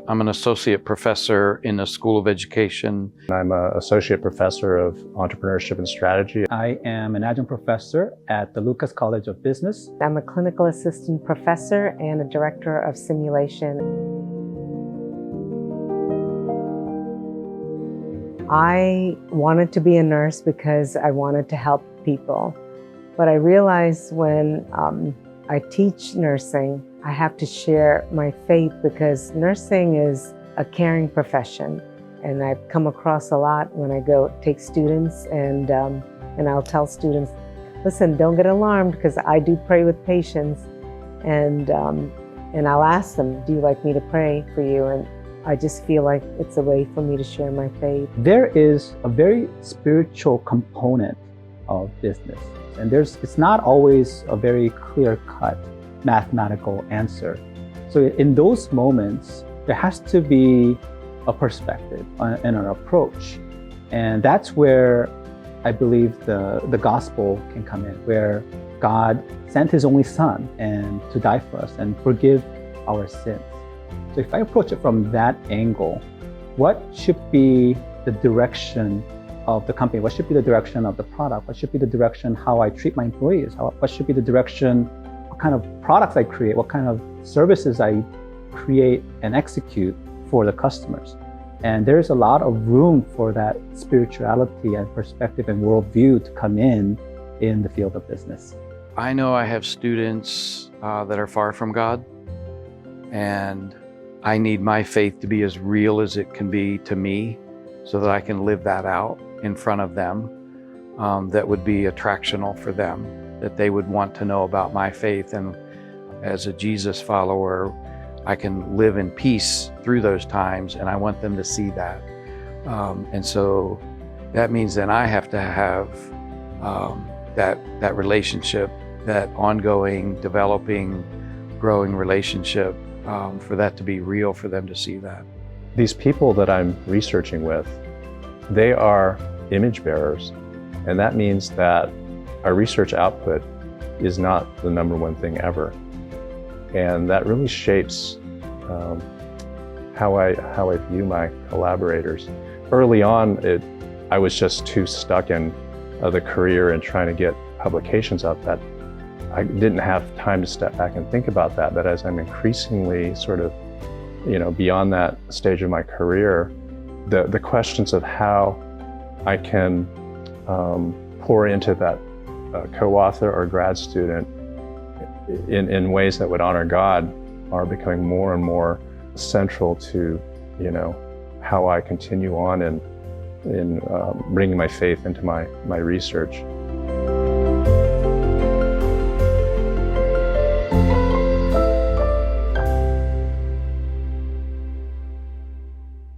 I'm an associate professor in the School of Education. I'm an associate professor of entrepreneurship and strategy. I am an adjunct professor at the Lucas College of Business. I'm a clinical assistant professor and a director of simulation. I wanted to be a nurse because I wanted to help people. But I realized when I teach nursing, I have to share my faith because nursing is a caring profession. And I've come across a lot when I go take students and I'll tell students, listen, don't get alarmed because I do pray with patients. And I'll ask them, do you like me to pray for you? And I just feel like it's a way for me to share my faith. There is a very spiritual component of business. And it's not always a very clear-cut mathematical answer. So in those moments, there has to be a perspective and an approach. And that's where I believe the gospel can come in, where God sent his only son to die for us and forgive our sins. So if I approach it from that angle, what should be the direction of the company? What should be the direction of the product? What should be the direction how I treat my employees? What should be the direction, what kind of products I create, what kind of services I create and execute for the customers? And there's a lot of room for that spirituality and perspective and worldview to come in the field of business. I know I have students that are far from God, and I need my faith to be as real as it can be to me so that I can live that out in front of them. That would be attractional for them, that they would want to know about my faith. And as a Jesus follower, I can live in peace through those times, and I want them to see that. And so that means then I have to have that relationship, that ongoing, developing, growing relationship, for that to be real, for them to see that. These people that I'm researching with, they are image bearers. And that means that our research output is not the number one thing ever. And that really shapes how I view my collaborators. Early on, I was just too stuck in the career and trying to get publications up that I didn't have time to step back and think about that. But as I'm increasingly sort of, beyond that stage of my career, the questions of how I can pour into that co-author or grad student in ways that would honor God are becoming more and more central to, how I continue on in bringing my faith into my research.